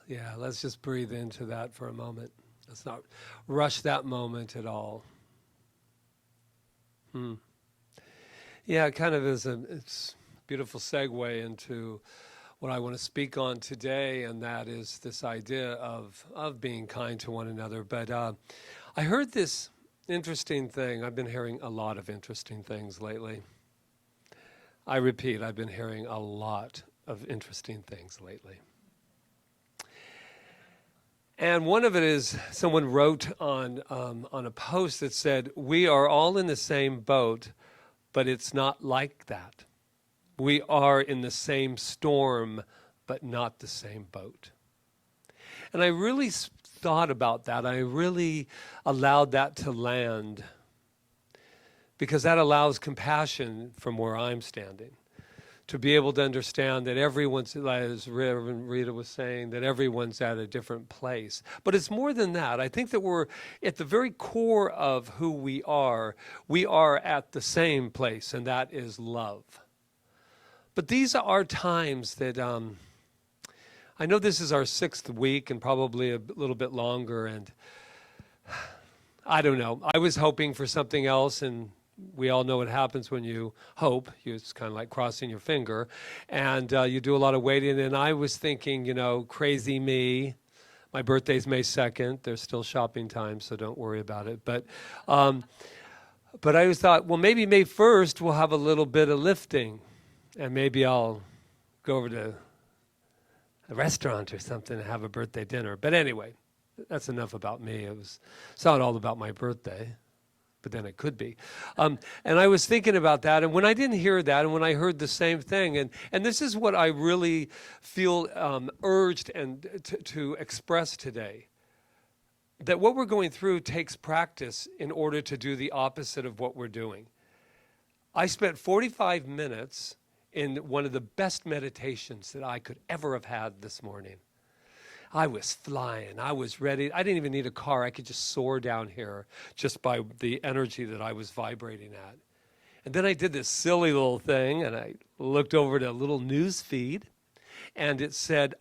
Yeah, let's just breathe into that for a moment. Let's not rush that moment at all. Yeah, it kind of is it's a beautiful segue into what I want to speak on today, and that is this idea of being kind to one another. But I heard this interesting thing. I've been hearing a lot of interesting things lately. I repeat, I've been hearing a lot of interesting things lately. And one of it is someone wrote on a post that said, "We are all in the same boat, but it's not like that. We are in the same storm, but not the same boat." And I really thought about that. I really allowed that to land, because that allows compassion from where I'm standing, to be able to understand that everyone's, as Reverend Rita was saying, that everyone's at a different place. But it's more than that. I think that we're at the very core of who we are at the same place, and that is love. But these are times that, I know this is our 6th week and probably a little bit longer, and I don't know. I was hoping for something else, and we all know what happens when you hope. It's kind of like crossing your finger, and you do a lot of waiting. And I was thinking, crazy me. My birthday's May 2nd. There's still shopping time, so don't worry about it. But I always thought, well, maybe May 1st we'll have a little bit of lifting, and maybe I'll go over to a restaurant or something and have a birthday dinner. But anyway, that's enough about me. It's not all about my birthday, but then it could be. And I was thinking about that, and when I didn't hear that, and when I heard the same thing, and this is what I really feel urged and to express today, that what we're going through takes practice in order to do the opposite of what we're doing. I spent 45 minutes in one of the best meditations that I could ever have had this morning. I was flying. I was ready. I didn't even need a car. I could just soar down here just by the energy that I was vibrating at. And then I did this silly little thing, and I looked over to a little news feed, and it said,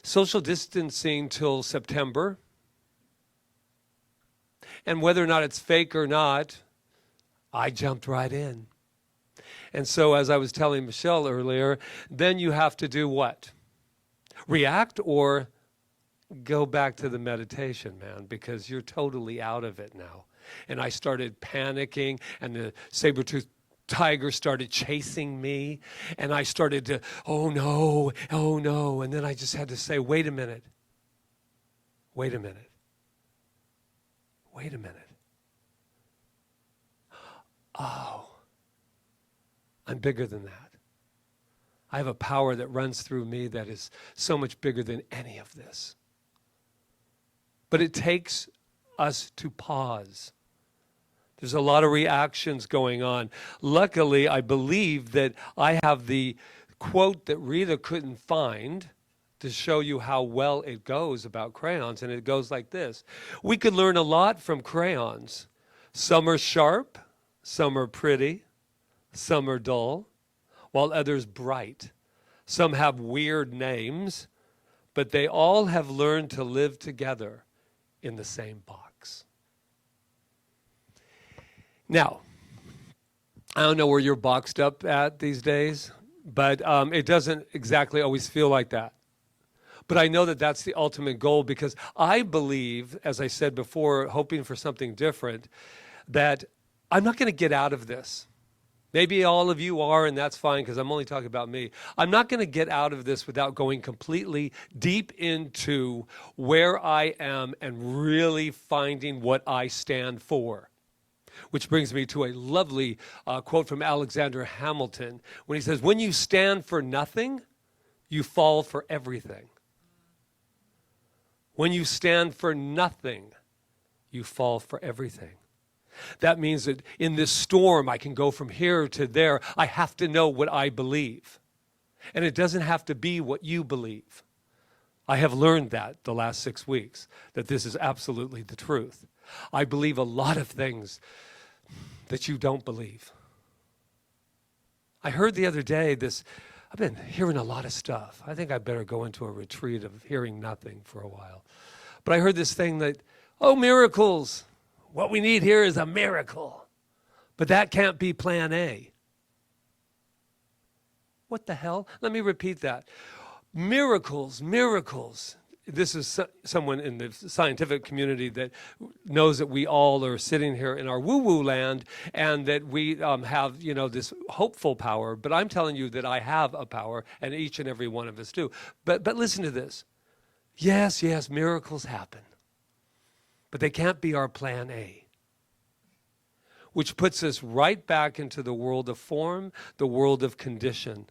social distancing till September. And whether or not it's fake or not, I jumped right in. And so, as I was telling Michelle earlier, then you have to do what? React or go back to the meditation, man, because you're totally out of it now. And I started panicking, and the saber-toothed tiger started chasing me, and I started to, oh no, and then I just had to say, wait a minute. Oh, I'm bigger than that. I have a power that runs through me that is so much bigger than any of this. But it takes us to pause. There's a lot of reactions going on. Luckily, I believe that I have the quote that Rita couldn't find to show you how well it goes about crayons, and it goes like this. We could learn a lot from crayons. Some are sharp, some are pretty, some are dull, while others bright. Some have weird names, but they all have learned to live together in the same box. Now, I don't know where you're boxed up at these days, but it doesn't exactly always feel like that. But I know that that's the ultimate goal, because I believe, as I said before, hoping for something different, that I'm not going to get out of this. Maybe all of you are, and that's fine, because I'm only talking about me. I'm not going to get out of this without going completely deep into where I am and really finding what I stand for. Which brings me to a lovely quote from Alexander Hamilton, when he says, when you stand for nothing, you fall for everything. When you stand for nothing, you fall for everything. That means that in this storm, I can go from here to there. I have to know what I believe. And it doesn't have to be what you believe. I have learned that the last 6 weeks, that this is absolutely the truth. I believe a lot of things that you don't believe. I heard the other day this I've been hearing a lot of stuff. I think I better go into a retreat of hearing nothing for a while. But I heard this thing that, oh, miracles. What we need here is a miracle. But that can't be plan A. What the hell? Let me repeat that. Miracles, miracles. This is someone in the scientific community that knows that we all are sitting here in our woo-woo land and that we have, this hopeful power. But I'm telling you that I have a power, and each and every one of us do. But listen to this. Yes, miracles happen. But they can't be our plan A. Which puts us right back into the world of form, the world of condition.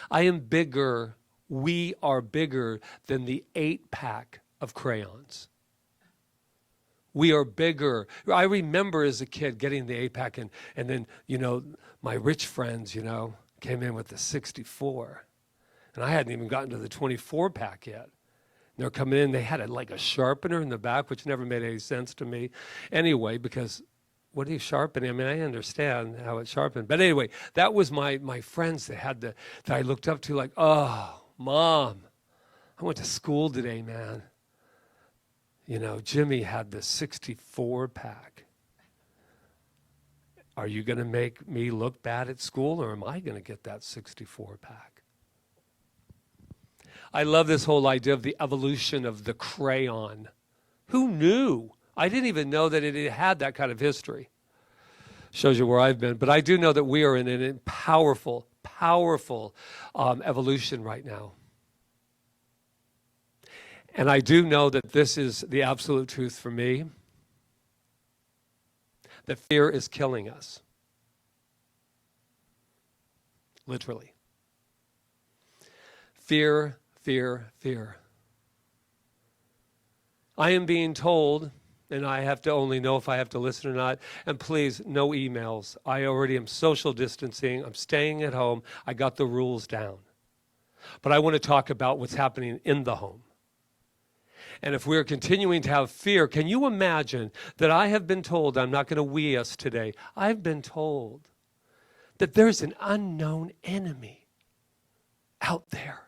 I am bigger, we are bigger than the 8-pack of crayons. We are bigger. I remember as a kid getting the 8-pack and then, my rich friends, came in with the 64. And I hadn't even gotten to the 24-pack yet. They're coming in, they had like a sharpener in the back, which never made any sense to me. Anyway, because what are you sharpening? I mean, I understand how it's sharpened. But anyway, that was my friends that I looked up to, like, oh, Mom, I went to school today, man. Jimmy had the 64-pack. Are you going to make me look bad at school, or am I going to get that 64-pack? I love this whole idea of the evolution of the crayon. Who knew? I didn't even know that it had that kind of history. Shows you where I've been. But I do know that we are in a powerful, powerful evolution right now. And I do know that this is the absolute truth for me, that fear is killing us. Literally. Fear, fear, fear. I am being told, and I have to only know if I have to listen or not, and please, no emails. I already am social distancing. I'm staying at home. I got the rules down. But I want to talk about what's happening in the home. And if we're continuing to have fear, can you imagine that I have been told, I'm not going to we us today, I've been told that there's an unknown enemy out there.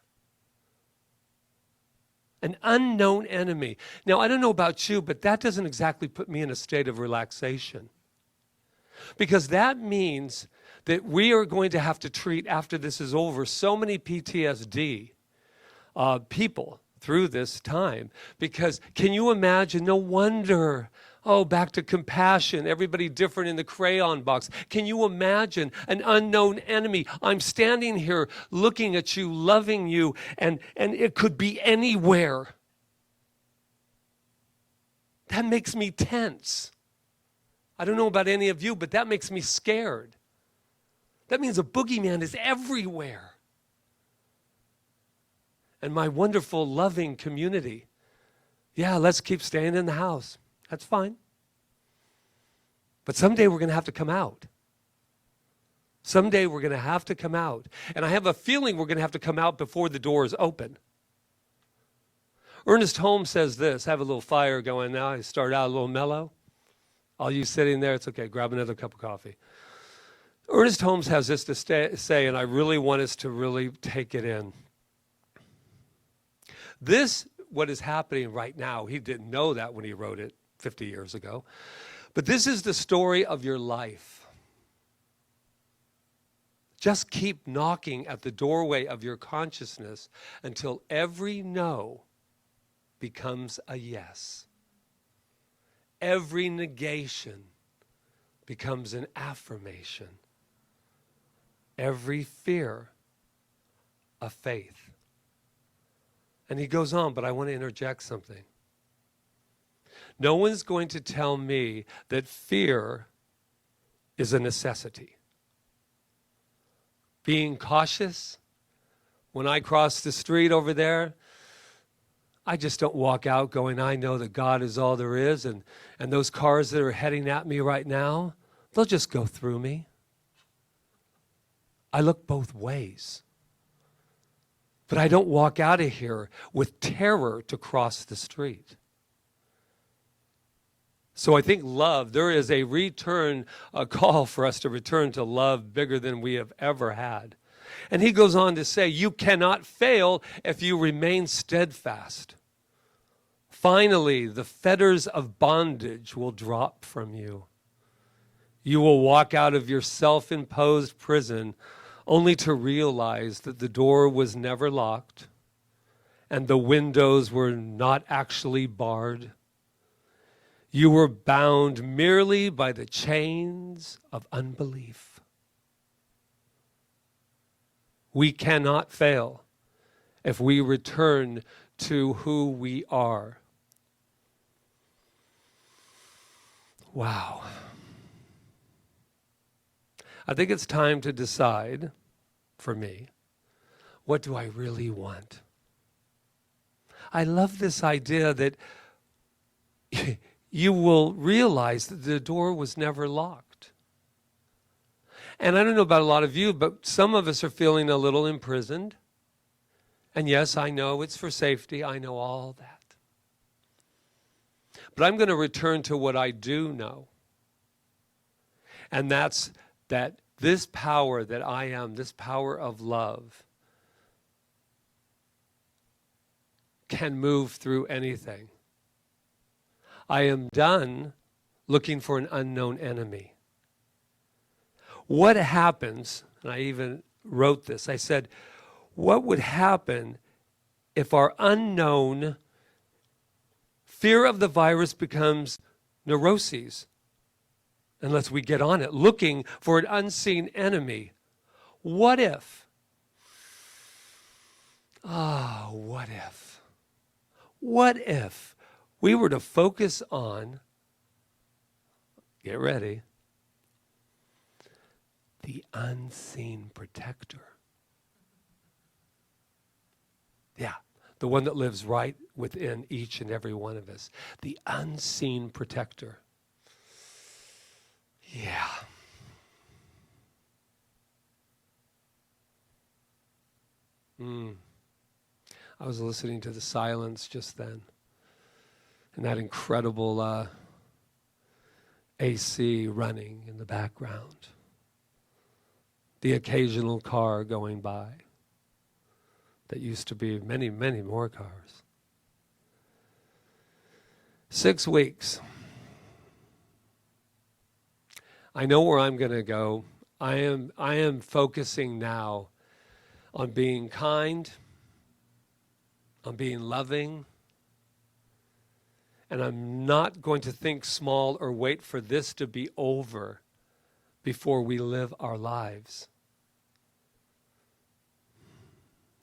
An unknown enemy. Now, I don't know about you, but that doesn't exactly put me in a state of relaxation. Because that means that we are going to have to treat, after this is over, so many PTSD people through this time. Because can you imagine? No wonder. Oh, back to compassion, everybody different in the crayon box. Can you imagine an unknown enemy? I'm standing here looking at you, loving you, and it could be anywhere. That makes me tense. I don't know about any of you, but that makes me scared. That means a boogeyman is everywhere. And my wonderful, loving community, yeah, let's keep staying in the house. That's fine. But someday we're going to have to come out. Someday we're going to have to come out. And I have a feeling we're going to have to come out before the doors open. Ernest Holmes says this. I have a little fire going now. I start out a little mellow. All you sitting there, it's okay. Grab another cup of coffee. Ernest Holmes has this to say, and I really want us to really take it in. This, what is happening right now, he didn't know that when he wrote it 50 years ago. But this is the story of your life. Just keep knocking at the doorway of your consciousness until every no becomes a yes. Every negation becomes an affirmation. Every fear, a faith. And he goes on, but I want to interject something. No one's going to tell me that fear is a necessity. Being cautious, when I cross the street over there, I just don't walk out going, I know that God is all there is, and those cars that are heading at me right now, they'll just go through me. I look both ways. But I don't walk out of here with terror to cross the street. So I think love, there is a call for us to return to love bigger than we have ever had. And he goes on to say, you cannot fail if you remain steadfast. Finally, the fetters of bondage will drop from you. You will walk out of your self-imposed prison only to realize that the door was never locked and the windows were not actually barred. You were bound merely by the chains of unbelief. We cannot fail if we return to who we are. Wow. I think it's time to decide, for me, what do I really want? I love this idea that you will realize that the door was never locked. And I don't know about a lot of you, but some of us are feeling a little imprisoned. And yes, I know it's for safety. I know all that. But I'm going to return to what I do know. And that's that this power that I am, this power of love, can move through anything. I am done looking for an unknown enemy. What happens, and I even wrote this, I said, what would happen if our unknown fear of the virus becomes neuroses? Unless we get on it, looking for an unseen enemy. What if? What if? What if we were to focus on, get ready, the unseen protector? Yeah, the one that lives right within each and every one of us. The unseen protector. Yeah. I was listening to the silence just then. And that incredible AC running in the background. The occasional car going by. That used to be many, many more cars. 6 weeks. I know where I'm going to go. I am focusing now on being kind, on being loving, and I'm not going to think small or wait for this to be over before we live our lives.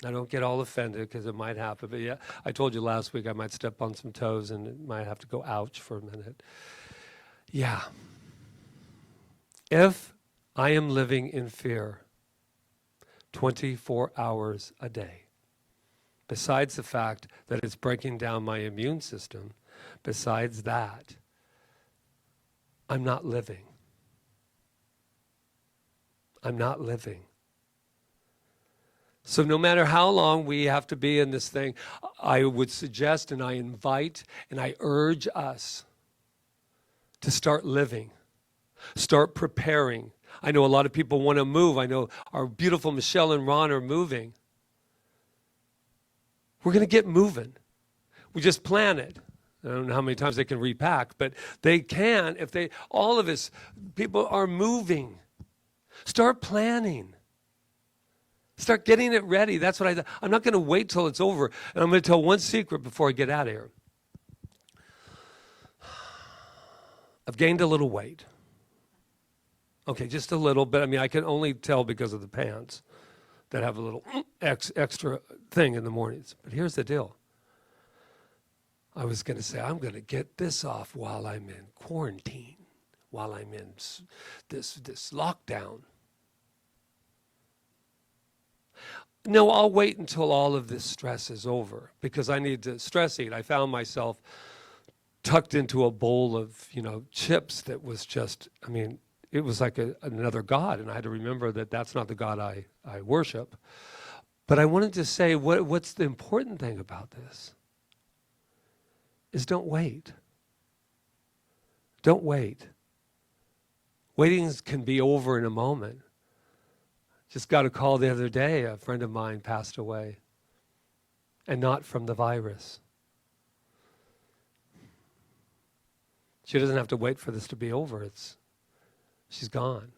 I don't get all offended because it might happen, but yeah, I told you last week I might step on some toes and it might have to go ouch for a minute. Yeah. If I am living in fear 24 hours a day, besides the fact that it's breaking down my immune system, besides that, I'm not living. I'm not living. So no matter how long we have to be in this thing, I would suggest and I invite and I urge us to start living. Start preparing. I know a lot of people want to move. I know our beautiful Michelle and Ron are moving. We're going to get moving. We just plan it. I don't know how many times they can repack, but they can if they, all of us, people are moving. Start planning. Start getting it ready. That's what I'm not going to wait till it's over. And I'm going to tell one secret before I get out of here. I've gained a little weight. Okay, just a little bit. I mean, I can only tell because of the pants that have a little extra thing in the mornings. But here's the deal. I was going to say, I'm going to get this off while I'm in quarantine, while I'm in this lockdown. No, I'll wait until all of this stress is over because I need to stress eat. I found myself tucked into a bowl of, chips that was just, it was like another God, and I had to remember that that's not the God I worship. But I wanted to say what's the important thing about this is don't wait. Don't wait. Waiting can be over in a moment. Just got a call the other day, a friend of mine passed away, and not from the virus. She doesn't have to wait for this to be over. She's gone.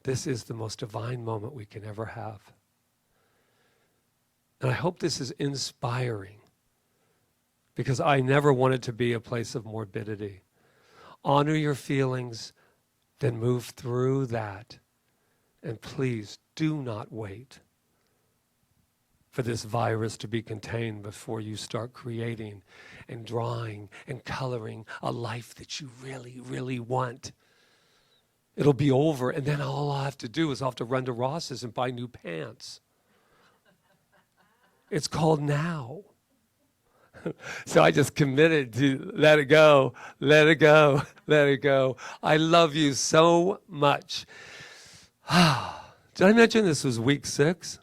This is the most divine moment we can ever have. And I hope this is inspiring, because I never want it to be a place of morbidity. Honor your feelings, then move through that. And please do not wait for this virus to be contained before you start creating and drawing and coloring a life that you really, really want. It'll be over, and then all I'll have to do is I'll have to run to Ross's and buy new pants. It's called now. So I just committed to let it go, let it go, let it go. I love you so much. Did I mention this was week 6?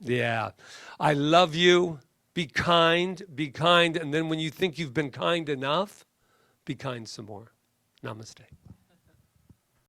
Yeah. I love you. Be kind, and then when you think you've been kind enough, be kind some more. Namaste.